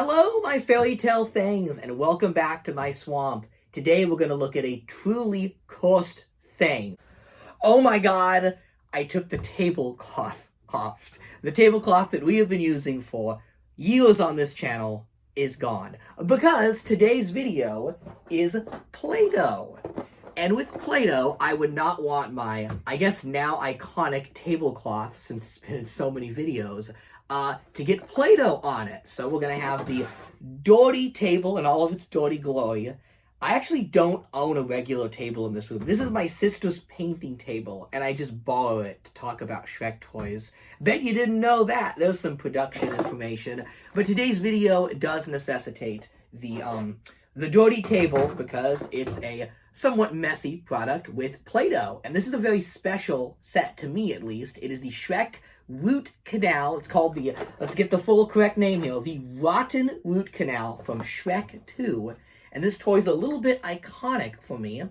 Hello, my fairy tale things, and welcome back to my swamp. Today we're going to look at a truly cursed thing. Oh my god, I took the tablecloth off. The tablecloth that we have been using for years on this channel is gone. Because today's video is Play-Doh. And with Play-Doh, I would not want my, I guess now iconic tablecloth, since it's been in so many videos, to get Play-Doh on it. So we're going to have the dirty table in all of its dirty glory. I actually don't own a regular table in this room. This is my sister's painting table, and I just borrow it to talk about Shrek toys. Bet you didn't know that. There's some production information. But today's video does necessitate the dirty table because it's a somewhat messy product with Play-Doh. And this is a very special set, to me at least. It is the Shrek Root Canal. It's called the, let's get the full correct name here, the Rotten Root Canal from Shrek 2. And this toy is a little bit iconic for me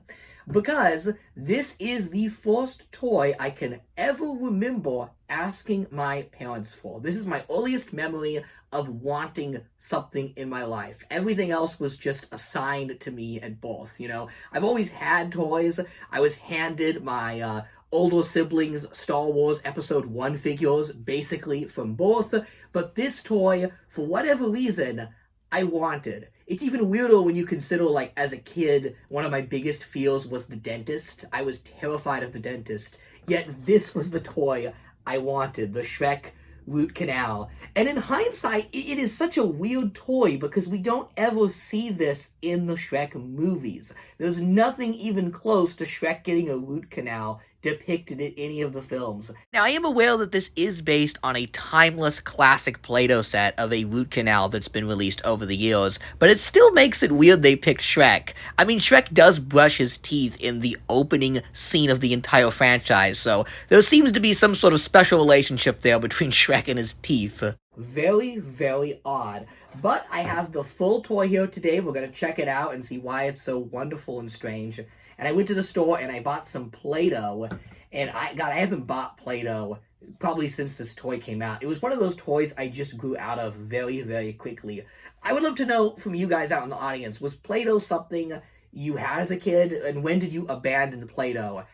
because this is the first toy I can ever remember asking my parents for. This is my earliest memory of wanting something in my life. Everything else was just assigned to me at birth, you know. I've always had toys. I was handed my older siblings' Star Wars Episode 1 figures, basically from birth, but this toy, for whatever reason, I wanted. It's even weirder when you consider, like, as a kid, one of my biggest fears was the dentist. I was terrified of the dentist, yet this was the toy I wanted, the Shrek Root Canal. And in hindsight, it is such a weird toy because we don't ever see this in the Shrek movies. There's nothing even close to Shrek getting a root canal depicted in any of the films. Now, I am aware that this is based on a timeless classic Play-Doh set of a root canal that's been released over the years, but it still makes it weird they picked Shrek. I mean, Shrek does brush his teeth in the opening scene of the entire franchise, so there seems to be some sort of special relationship there between Shrek and his teeth. Very, very odd. But I have the full toy here today. We're going to check it out and see why it's so wonderful and strange. And I went to the store and I bought some Play-Doh. And I haven't bought Play-Doh probably since this toy came out. It was one of those toys I just grew out of very, very quickly. I would love to know from you guys out in the audience, was Play-Doh something you had as a kid? And when did you abandon Play-Doh?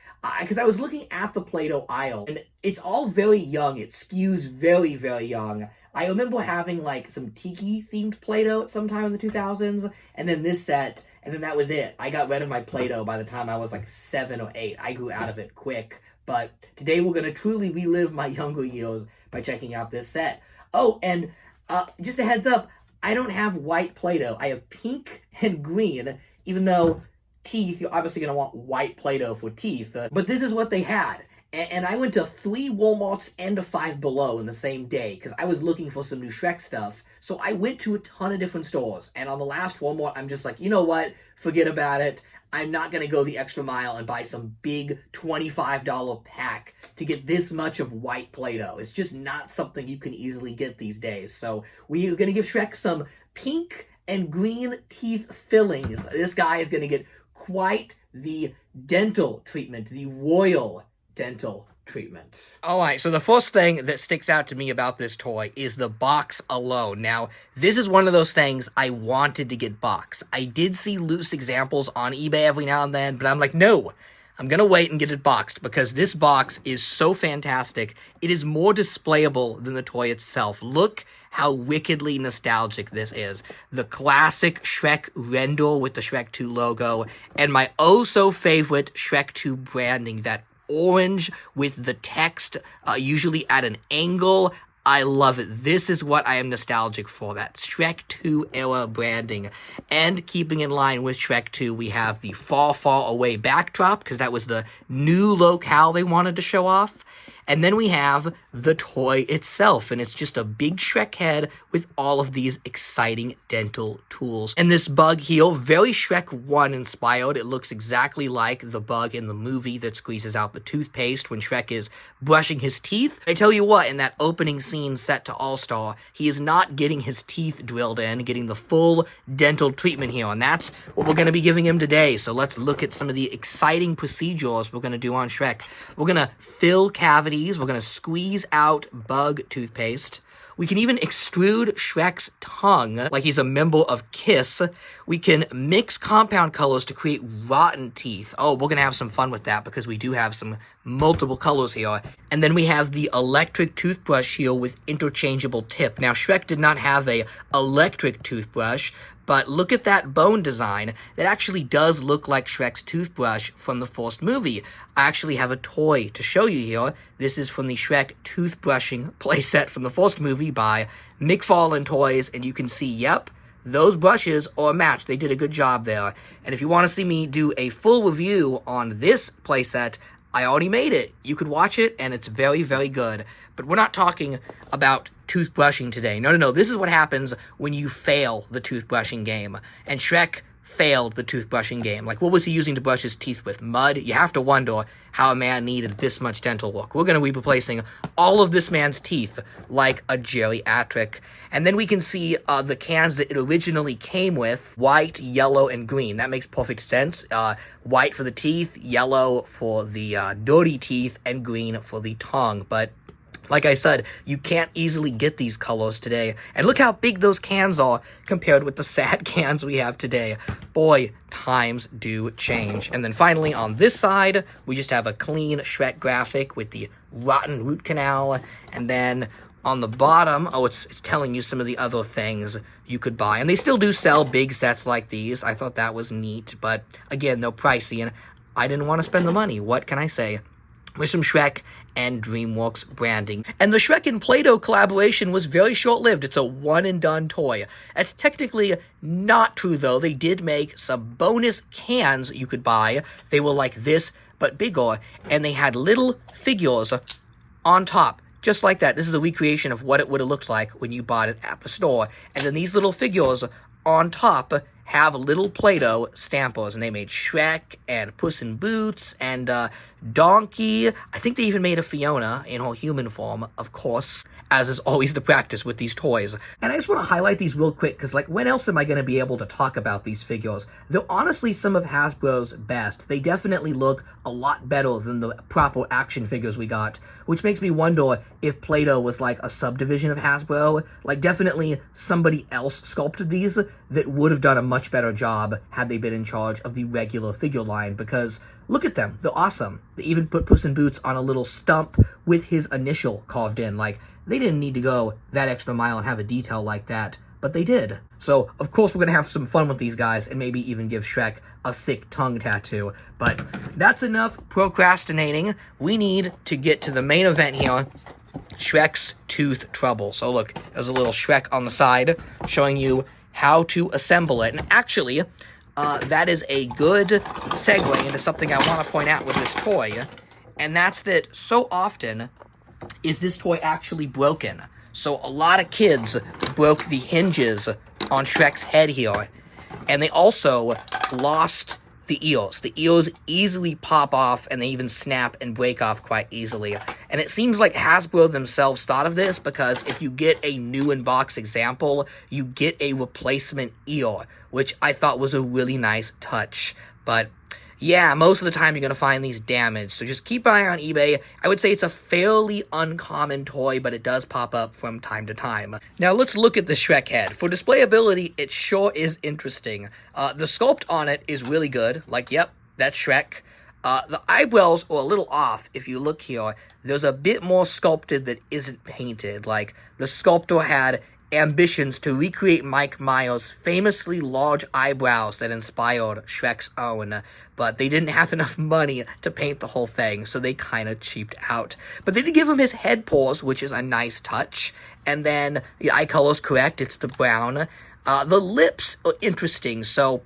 Because I was looking at the Play-Doh aisle, and it's all very young. It skews very, very young. I remember having, like, some Tiki-themed Play-Doh at some time in the 2000s, and then this set, and then that was it. I got rid of my Play-Doh by the time I was, like, 7 or 8. I grew out of it quick. But today we're going to truly relive my younger years by checking out this set. Oh, and just a heads up, I don't have white Play-Doh. I have pink and green, even though teeth, you're obviously going to want white Play-Doh for teeth. But this is what they had. And I went to 3 Walmarts and a Five Below in the same day because I was looking for some new Shrek stuff. So I went to a ton of different stores. And on the last Walmart, I'm just like, you know what? Forget about it. I'm not going to go the extra mile and buy some big $25 pack to get this much of white Play-Doh. It's just not something you can easily get these days. So we are going to give Shrek some pink and green teeth fillings. This guy is going to get quite the dental treatment, the royal dental treatment. Alright, so the first thing that sticks out to me about this toy is the box alone. Now, this is one of those things I wanted to get boxed. I did see loose examples on eBay every now and then, but I'm like, no, I'm gonna wait and get it boxed because this box is so fantastic. It is more displayable than the toy itself. Look how wickedly nostalgic this is. The classic Shrek render with the Shrek 2 logo, and my oh-so-favorite Shrek 2 branding, that orange with the text, usually at an angle. I love it. This is what I am nostalgic for, that Shrek 2 era branding. And keeping in line with Shrek 2, we have the far, far away backdrop, because that was the new locale they wanted to show off. And then we have the toy itself, and it's just a big Shrek head with all of these exciting dental tools. And this bug here, very Shrek 1 inspired. It looks exactly like the bug in the movie that squeezes out the toothpaste when Shrek is brushing his teeth. I tell you what, in that opening scene set to All-Star, he is not getting his teeth drilled in, getting the full dental treatment here, and that's what we're going to be giving him today. So let's look at some of the exciting procedures we're going to do on Shrek. We're going to fill cavities. We're going to squeeze out bug toothpaste. We can even extrude Shrek's tongue like he's a member of Kiss. We can mix compound colors to create rotten teeth. Oh, we're gonna have some fun with that because we do have some multiple colors here. And then we have the electric toothbrush here with interchangeable tip. Now, Shrek did not have a electric toothbrush, but look at that bone design. That actually does look like Shrek's toothbrush from the first movie. I actually have a toy to show you here. This is from the Shrek toothbrushing playset from the first movie by McFarlane Toys, and you can see, yep, those brushes are a match. They did a good job there. And if you want to see me do a full review on this playset, I already made it. You could watch it, and it's very, very good. But we're not talking about toothbrushing today. No. This is what happens when you fail the toothbrushing game. And Shrek failed the toothbrushing game. Like, what was he using to brush his teeth with? Mud? You have to wonder how a man needed this much dental work. We're going to be replacing all of this man's teeth like a geriatric. And then we can see the cans that it originally came with: white, yellow, and green. That makes perfect sense. White for the teeth, yellow for the dirty teeth, and green for the tongue. But like I said, you can't easily get these colors today. And look how big those cans are compared with the sad cans we have today. Boy, times do change. And then finally, on this side, we just have a clean Shrek graphic with the Rotten Root Canal. And then on the bottom, oh, it's telling you some of the other things you could buy. And they still do sell big sets like these. I thought that was neat. But again, they're pricey, and I didn't want to spend the money. What can I say? With some Shrek and DreamWorks branding. And the Shrek and Play-Doh collaboration was very short-lived. It's a one-and-done toy. That's technically not true, though. They did make some bonus cans you could buy. They were like this, but bigger, and they had little figures on top, just like that. This is a recreation of what it would have looked like when you bought it at the store. And then these little figures on top have little Play-Doh stampers, and they made Shrek and Puss in Boots and Donkey. I think they even made a Fiona in her human form, of course, as is always the practice with these toys. And I just want to highlight these real quick, because, like, when else am I going to be able to talk about these figures? They're honestly some of Hasbro's best. They definitely look a lot better than the proper action figures we got, which makes me wonder if Play-Doh was like a subdivision of Hasbro. Like, definitely somebody else sculpted these that would have done a much better job had they been in charge of the regular figure line, because look at them. They're awesome. They even put Puss in Boots on a little stump with his initial carved in. Like, they didn't need to go that extra mile and have a detail like that, but they did. So, of course, we're going to have some fun with these guys and maybe even give Shrek a sick tongue tattoo. But that's enough procrastinating. We need to get to the main event here, Shrek's tooth trouble. So, look, there's a little Shrek on the side showing you how to assemble it. And actually, that is a good segue into something I want to point out with this toy, and that's that so often is this toy actually broken. So a lot of kids broke the hinges on Shrek's head here, and they also lost the ears. The ears easily pop off, and they even snap and break off quite easily. And it seems like Hasbro themselves thought of this, because if you get a new in-box example, you get a replacement ear, which I thought was a really nice touch. But yeah, most of the time you're going to find these damaged, so just keep an eye on eBay. I would say it's a fairly uncommon toy, but it does pop up from time to time. Now let's look at the Shrek head. For displayability, it sure is interesting. The sculpt on it is really good. Like, yep, that's Shrek. The eyebrows are a little off if you look here. There's a bit more sculpted that isn't painted. Like, the sculptor had ambitions to recreate Mike Myers' famously large eyebrows that inspired Shrek's own, but they didn't have enough money to paint the whole thing, so they kind of cheaped out. But they did give him his head pores, which is a nice touch, and then the eye color's correct, it's the brown. The lips are interesting, so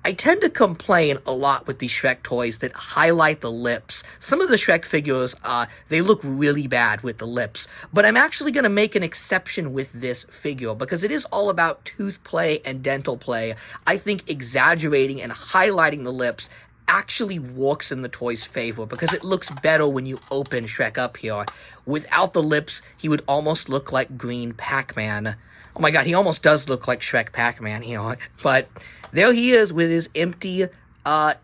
I tend to complain a lot with these Shrek toys that highlight the lips. Some of the Shrek figures, they look really bad with the lips. But I'm actually going to make an exception with this figure, because it is all about tooth play and dental play. I think exaggerating and highlighting the lips actually works in the toy's favor, because it looks better when you open Shrek up here. Without the lips, he would almost look like Green Pac-Man. Oh my god, he almost does look like Shrek Pac-Man here. But there he is with his empty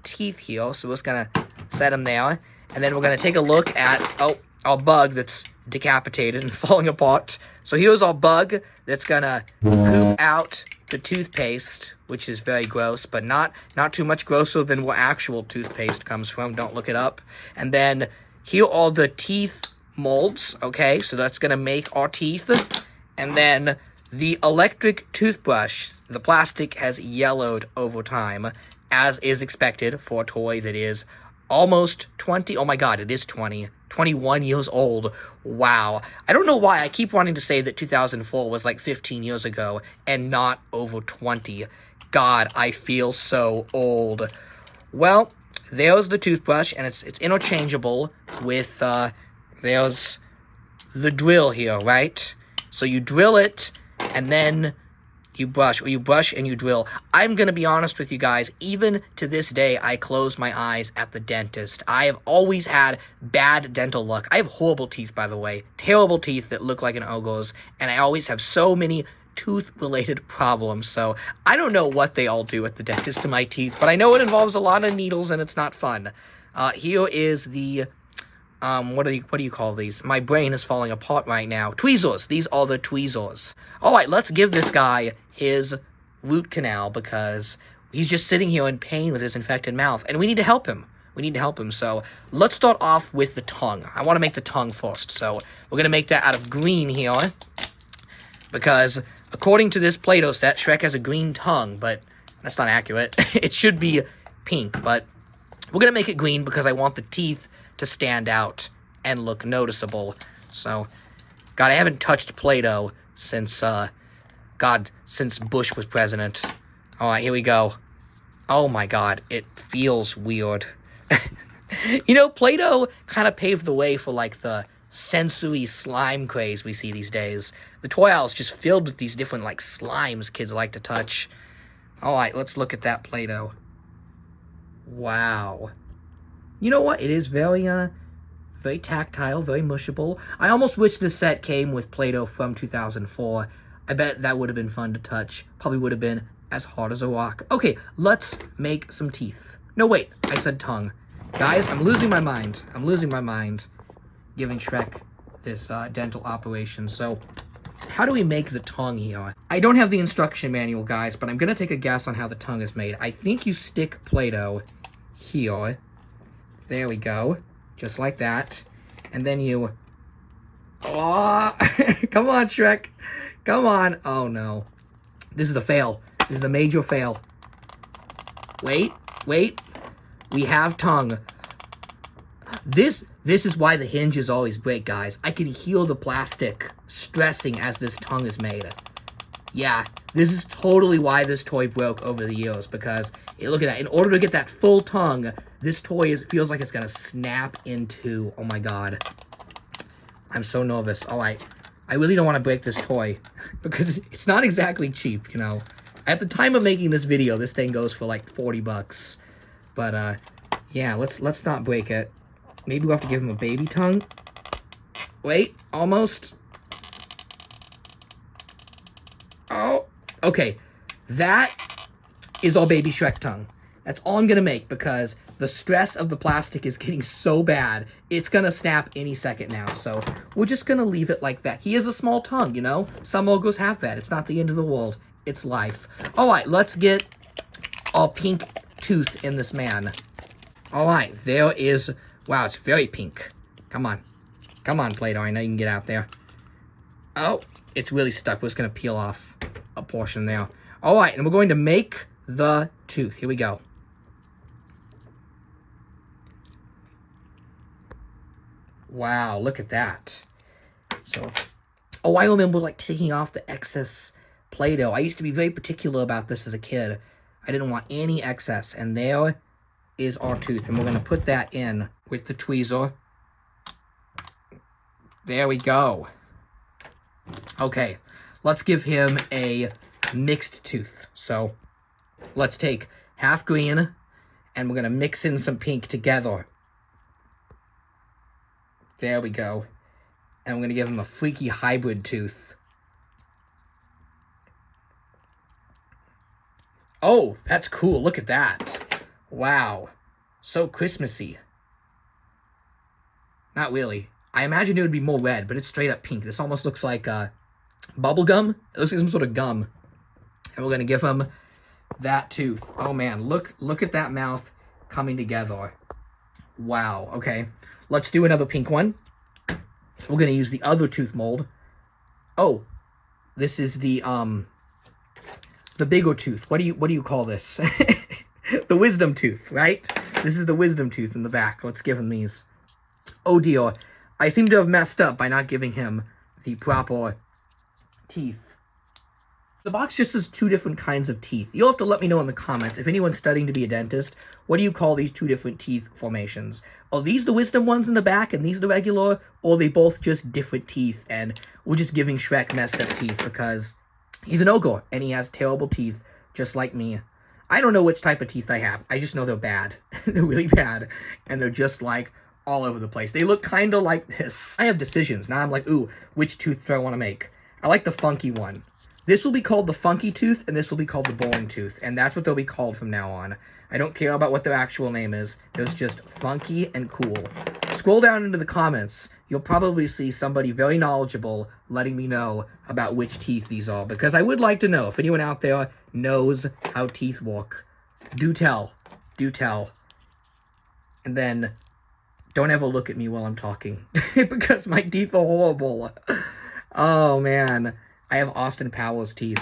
teeth here. So we're just going to set him there. And then we're going to take a look at, our bug that's decapitated and falling apart. So here's our bug that's gonna poop out the toothpaste, which is very gross, but not too much grosser than where actual toothpaste comes from. Don't look it up. And then here are the teeth molds, okay? So that's gonna make our teeth. And then the electric toothbrush, the plastic has yellowed over time, as is expected for a toy that is almost 20. Oh my god, it is 21 years old. Wow. I don't know why I keep wanting to say that 2004 was like 15 years ago and not over 20. God, I feel so old. Well, there's the toothbrush, and it's interchangeable with, there's the drill here, right? So you drill it, and then you brush, or you brush and you drill. I'm gonna be honest with you guys, even to this day, I close my eyes at the dentist. I have always had bad dental luck. I have horrible teeth, by the way. Terrible teeth that look like an ogre's, and I always have so many tooth-related problems, so I don't know what they all do at the dentist to my teeth, but I know it involves a lot of needles, and it's not fun. Here is the... what do you call these? My brain is falling apart right now. Tweezers. These are the tweezers. All right, let's give this guy his root canal because he's just sitting here in pain with his infected mouth, and we need to help him. So let's start off with the tongue. I want to make the tongue first, so we're going to make that out of green here because according to this Play-Doh set, Shrek has a green tongue, but that's not accurate. It should be pink, but we're going to make it green because I want the teeth to stand out and look noticeable. So, God, I haven't touched Play-Doh since, since Bush was president. All right, here we go. Oh my God, it feels weird. You know, Play-Doh kind of paved the way for, like, the sensory slime craze we see these days. The toy aisle's just filled with these different, like, slimes kids like to touch. All right, let's look at that Play-Doh. Wow. You know what? It is very, very tactile, very mushable. I almost wish this set came with Play-Doh from 2004. I bet that would have been fun to touch. Probably would have been as hard as a rock. Okay, let's make some teeth. No, wait. I said tongue. Guys, I'm losing my mind. Giving Shrek this, dental operation. So, how do we make the tongue here? I don't have the instruction manual, guys, but I'm gonna take a guess on how the tongue is made. I think you stick Play-Doh here. There we go. Just like that. And then you... Oh! Come on, Shrek. Come on. Oh, no. This is a fail. This is a major fail. Wait. We have tongue. This is why the hinges always break, guys. I can hear the plastic stressing as this tongue is made. Yeah, this is totally why this toy broke over the years, because... Look at that. In order to get that full tongue, this toy feels like it's going to snap into... Oh, my God. I'm so nervous. All right. I really don't want to break this toy because it's not exactly cheap, you know. At the time of making this video, this thing goes for like 40 bucks. But, yeah, let's not break it. Maybe we'll have to give him a baby tongue. Wait. Almost. Oh. Okay. That... is all baby Shrek tongue. That's all I'm gonna make because the stress of the plastic is getting so bad, it's gonna snap any second now. So we're just gonna leave it like that. He has a small tongue, you know? Some ogres have that. It's not the end of the world. It's life. All right, let's get a pink tooth in this man. All right, there is... Wow, it's very pink. Come on. Come on, Play-Doh. I know you can get out there. Oh, it's really stuck. We're just gonna peel off a portion there. All right, and we're going to make... the tooth. Here we go. Wow, look at that. So, oh, I remember like taking off the excess Play-Doh. I used to be very particular about this as a kid. I didn't want any excess, and there is our tooth, and we're going to put that in with the tweezer. There we go. Okay, let's give him a mixed tooth. So, let's take half green, and we're going to mix in some pink together. There we go. And we're going to give him a freaky hybrid tooth. Oh, that's cool. Look at that. Wow. So Christmassy. Not really. I imagine it would be more red, but it's straight up pink. This almost looks like bubble gum. It looks like some sort of gum. And we're going to give him that tooth. Oh, man. Look at that mouth coming together. Wow. Okay. Let's do another pink one. We're going to use the other tooth mold. Oh, this is the bigger tooth. What do you call this? The wisdom tooth, right? This is the wisdom tooth in the back. Let's give him these. Oh dear. I seem to have messed up by not giving him the proper teeth. The box just has 2 different kinds of teeth. You'll have to let me know in the comments, if anyone's studying to be a dentist, what do you call these 2 different teeth formations? Are these the wisdom ones in the back and these the regular? Or are they both just different teeth and we're just giving Shrek messed up teeth because he's an ogre and he has terrible teeth just like me? I don't know which type of teeth I have. I just know they're bad. They're really bad. And they're just like all over the place. They look kind of like this. I have decisions. Now I'm like, ooh, which tooth do I want to make? I like the funky one. This will be called the funky tooth, and this will be called the boring tooth, and that's what they'll be called from now on. I don't care about what their actual name is. There's just funky and cool. Scroll down into the comments. You'll probably see somebody very knowledgeable letting me know about which teeth these are, because I would like to know if anyone out there knows how teeth work. Do tell. Do tell. And then don't ever look at me while I'm talking, because my teeth are horrible. Oh, man. I have Austin Powers teeth.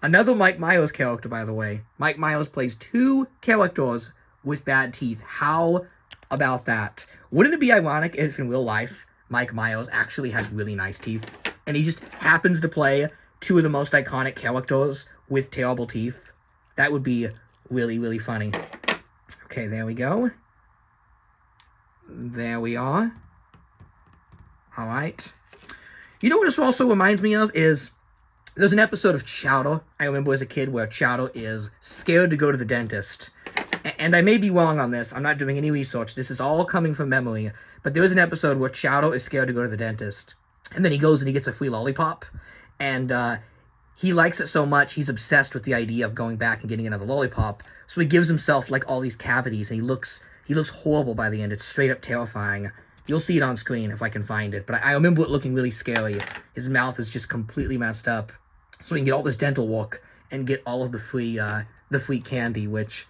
Another Mike Myers character, by the way. Mike Myers plays 2 characters with bad teeth. How about that? Wouldn't it be ironic if in real life, Mike Myers actually has really nice teeth, and he just happens to play 2 of the most iconic characters with terrible teeth? That would be really, really funny. Okay, there we go. There we are. All right. You know what this also reminds me of is there's an episode of Chowder I remember as a kid where Chowder is scared to go to the dentist. And I may be wrong on this. I'm not doing any research. This is all coming from memory. But there was an episode where Chowder is scared to go to the dentist. And then he goes and he gets a free lollipop. And he likes it so much, he's obsessed with the idea of going back and getting another lollipop. So he gives himself like all these cavities. And he looks horrible by the end. It's straight up terrifying. You'll see it on screen if I can find it. But I remember it looking really scary. His mouth is just completely messed up. So he can get all this dental work and get all of the free candy, which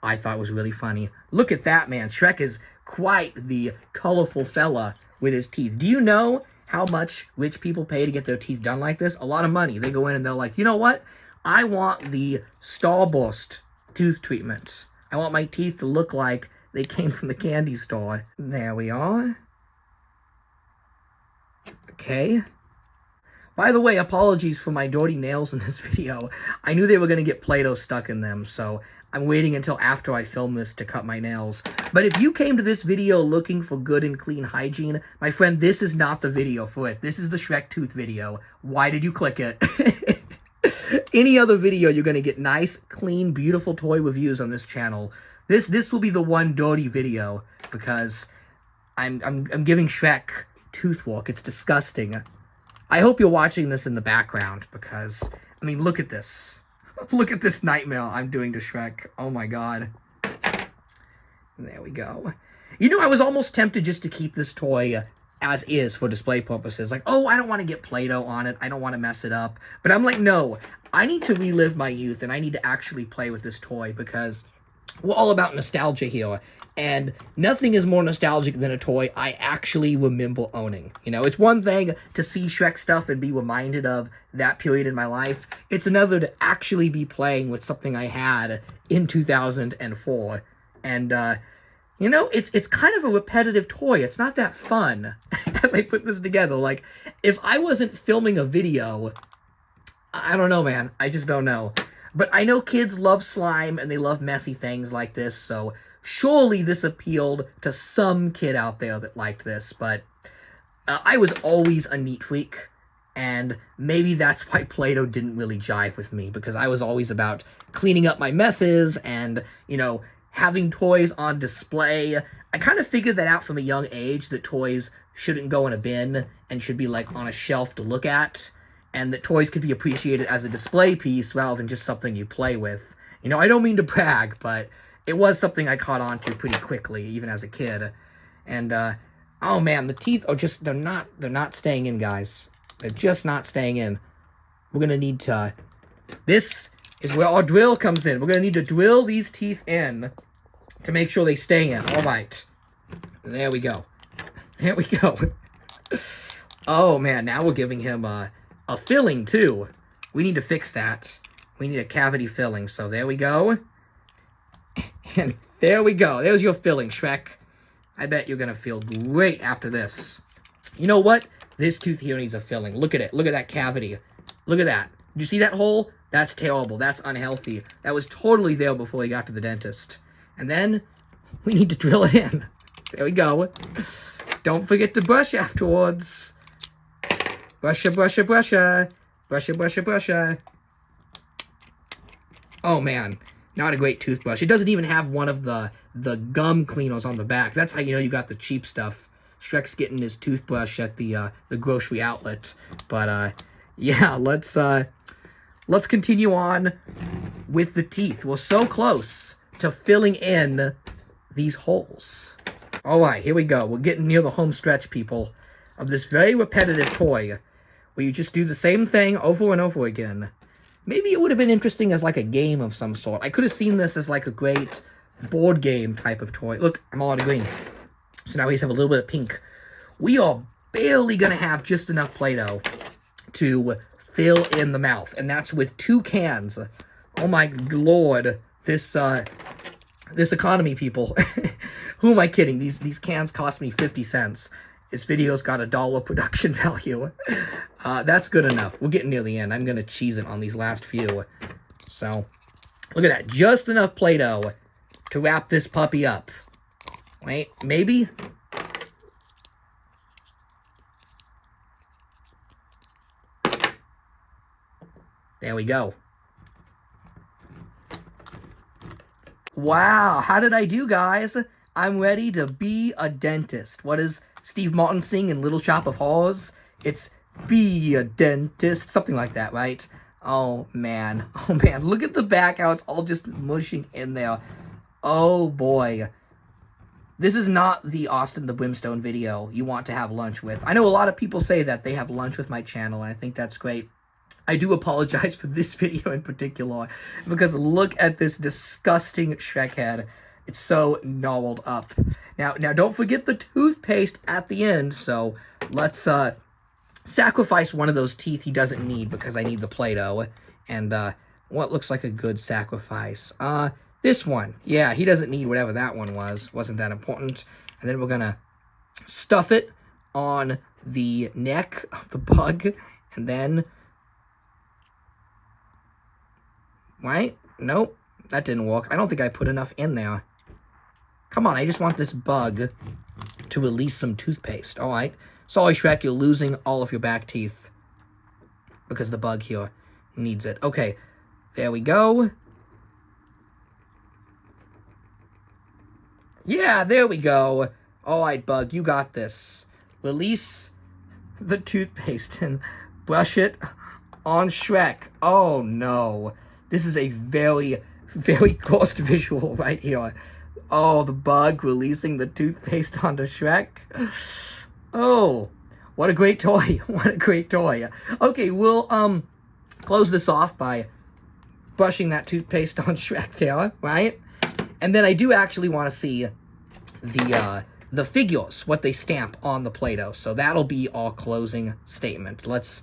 I thought was really funny. Look at that, man. Shrek is quite the colorful fella with his teeth. Do you know how much rich people pay to get their teeth done like this? A lot of money. They go in and they're like, you know what? I want the Starburst tooth treatment. I want my teeth to look like they came from the candy store. There we are. Okay. By the way, apologies for my dirty nails in this video. I knew they were going to get Play-Doh stuck in them, so I'm waiting until after I film this to cut my nails. But if you came to this video looking for good and clean hygiene, my friend, this is not the video for it. This is the Shrek tooth video. Why did you click it? Any other video, you're going to get nice, clean, beautiful toy reviews on this channel. This will be the one dirty video because I'm giving Shrek tooth work. It's disgusting. I hope you're watching this in the background because, I mean, look at this. Look at this nightmare I'm doing to Shrek. Oh my god. There we go. You know, I was almost tempted just to keep this toy as is for display purposes. Like, oh, I don't want to get Play-Doh on it. I don't want to mess it up. But I'm like, no, I need to relive my youth and I need to actually play with this toy because we're all about nostalgia here. And nothing is more nostalgic than a toy I actually remember owning. You know, it's one thing to see Shrek stuff and be reminded of that period in my life. It's another to actually be playing with something I had in 2004. And, you know, it's kind of a repetitive toy. It's not that fun as I put this together. Like, if I wasn't filming a video, I don't know, man. I just don't know. But I know kids love slime and they love messy things like this, so surely this appealed to some kid out there that liked this, but I was always a neat freak, and maybe that's why Play-Doh didn't really jive with me, because I was always about cleaning up my messes and, you know, having toys on display. I kind of figured that out from a young age, that toys shouldn't go in a bin and should be, like, on a shelf to look at, and that toys could be appreciated as a display piece rather than just something you play with. You know, I don't mean to brag, but it was something I caught on to pretty quickly, even as a kid. And Oh man, the teeth are just, they're not staying in, guys. They're just not staying in. We're gonna need to, this is where our drill comes in. We're gonna need to drill these teeth in to make sure they stay in. All right. There we go. There we go. Oh man, now we're giving him a filling too. We need to fix that. We need a cavity filling. So there we go. And there we go. There's your filling, Shrek. I bet you're gonna feel great after this. You know what? This tooth here needs a filling. Look at it. Look at that cavity. Look at that. Did you see that hole? That's terrible. That's unhealthy. That was totally there before he got to the dentist. And then we need to drill it in. There we go. Don't forget to brush afterwards. Brusha, brusha, brusha. Brusha, brusha, brusha. Oh, man. Not a great toothbrush. It doesn't even have one of the gum cleaners on the back. That's how you know you got the cheap stuff. Shrek's getting his toothbrush at the grocery outlet. But, yeah, let's continue on with the teeth. We're so close to filling in these holes. All right, here we go. We're getting near the home stretch, people, of this very repetitive toy where you just do the same thing over and over again. Maybe it would have been interesting as like a game of some sort. I could have seen this as like a great board game type of toy. Look, I'm all out of green. So now we just have a little bit of pink. We are barely going to have just enough Play-Doh to fill in the mouth. And that's with 2 cans. Oh my lord. This economy, people. Who am I kidding? These cans cost me 50 cents. This video's got $1 production value. That's good enough. We're getting near the end. I'm going to cheese it on these last few. So, look at that. Just enough Play-Doh to wrap this puppy up. Wait, maybe? There we go. Wow, how did I do, guys? I'm ready to be a dentist. What does Steve Martin sing in Little Shop of Horrors? It's be a dentist, something like that, right? Oh man, look at the back, how it's all just mushing in there. Oh boy. This is not the Austin the Brimstone video you want to have lunch with. I know a lot of people say that they have lunch with my channel, and I think that's great. I do apologize for this video in particular, because look at this disgusting Shrek head. It's so gnarled up. Now don't forget the toothpaste at the end, so let's sacrifice one of those teeth he doesn't need because I need the Play-Doh. And what looks like a good sacrifice? This one. Yeah, he doesn't need whatever that one was. Wasn't that important. And then we're gonna stuff it on the neck of the bug, and then... Right? Nope. That didn't work. I don't think I put enough in there. Come on, I just want this bug to release some toothpaste. Alright. Sorry, Shrek, you're losing all of your back teeth. Because the bug here needs it. Okay. There we go. Yeah, there we go. Alright, bug, you got this. Release the toothpaste and brush it on Shrek. Oh, no. This is a very, very gross visual right here. Oh, the bug releasing the toothpaste onto Shrek. Oh, what a great toy. What a great toy. Okay, we'll close this off by brushing that toothpaste on Shrek there, right? And then I do actually want to see the figures, what they stamp on the Play-Doh. So that'll be our closing statement. Let's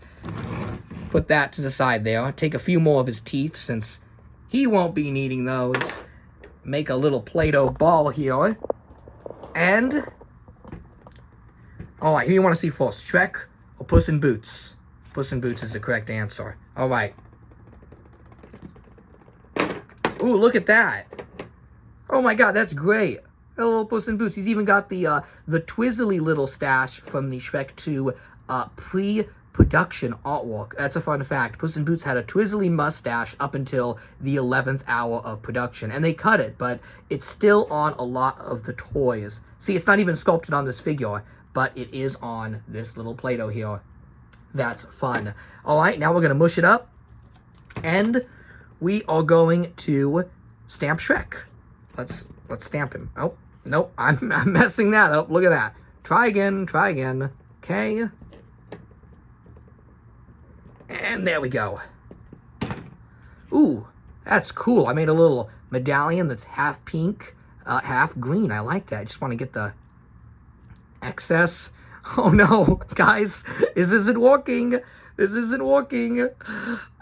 put that to the side there. Take a few more of his teeth since he won't be needing those. Make a little Play-Doh ball here. And... alright, who you want to see first? Shrek or Puss in Boots? Puss in Boots is the correct answer. Alright. Ooh, look at that. Oh my god, that's great. Hello, Puss in Boots. He's even got the twizzly little stash from the Shrek 2 pre-production artwork. That's a fun fact. Puss in Boots had a twizzly mustache up until the 11th hour of production. And they cut it, but it's still on a lot of the toys. See, it's not even sculpted on this figure, but it is on this little Play-Doh here. That's fun. Alright, now we're going to mush it up. And we are going to stamp Shrek. Let's stamp him. Oh, nope, I'm messing that up. Look at that. Try again, try again. Okay. And there we go. Ooh, that's cool. I made a little medallion that's half pink, half green. I like that. I just want to get the excess. Oh no, guys, this isn't working. This isn't working.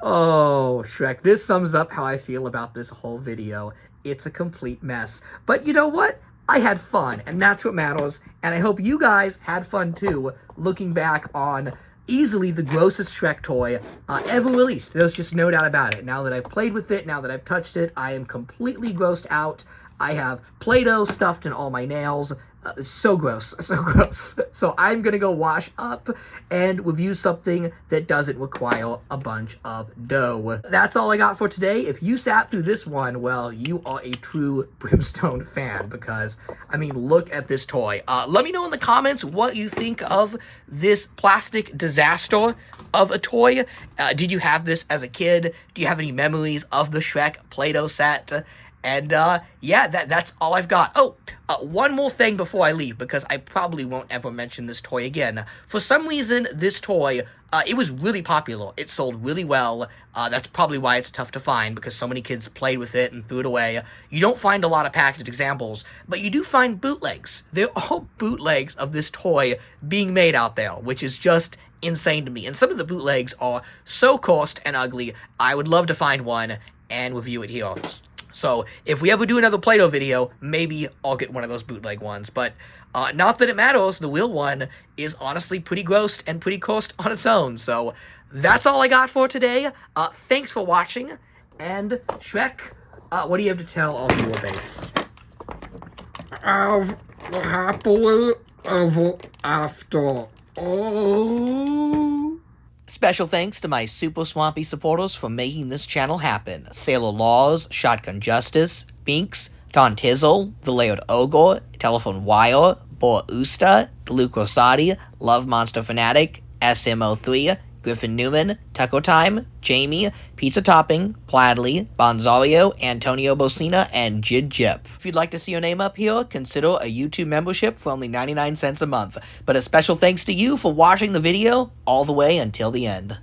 Oh, Shrek, this sums up how I feel about this whole video. It's a complete mess. But you know what? I had fun, and that's what matters. And I hope you guys had fun too, looking back on easily the grossest Shrek toy ever released. There's just no doubt about it. Now that I've played with it, now that I've touched it, I am completely grossed out. I have Play-Doh stuffed in all my nails. So gross, so gross. So I'm gonna go wash up and review something that doesn't require a bunch of dough. That's all I got for today. If you sat through this one, well, you are a true Brimstone fan, because, I mean, look at this toy. Let me know in the comments what you think of this plastic disaster of a toy. Did you have this as a kid? Do you have any memories of the Shrek Play-Doh set? And, yeah, that's all I've got. Oh, one more thing before I leave, because I probably won't ever mention this toy again. For some reason, this toy, it was really popular. It sold really well. That's probably why it's tough to find, because so many kids played with it and threw it away. You don't find a lot of packaged examples, but you do find bootlegs. They're all bootlegs of this toy being made out there, which is just insane to me. And some of the bootlegs are so cursed and ugly, I would love to find one and review it here. So, if we ever do another Play-Doh video, maybe I'll get one of those bootleg ones. But, not that it matters, the real one is honestly pretty gross and pretty cursed on its own. So, that's all I got for today. Thanks for watching. And, Shrek, what do you have to tell our viewer base? Have happily ever after. Oh. Special thanks to my super swampy supporters for making this channel happen. Sailor Laws, Shotgun Justice, Binks, Don Tizzle, The Layered Ogre, Telephone Wire, Boar Usta, Luke Rosati, Love Monster Fanatic, SMO3, Griffin Newman, Tucko Time, Jamie, Pizza Topping, Pladley, Bonzario, Antonio Bocina, and Jid Jip. If you'd like to see your name up here, consider a YouTube membership for only 99 cents a month. But a special thanks to you for watching the video all the way until the end.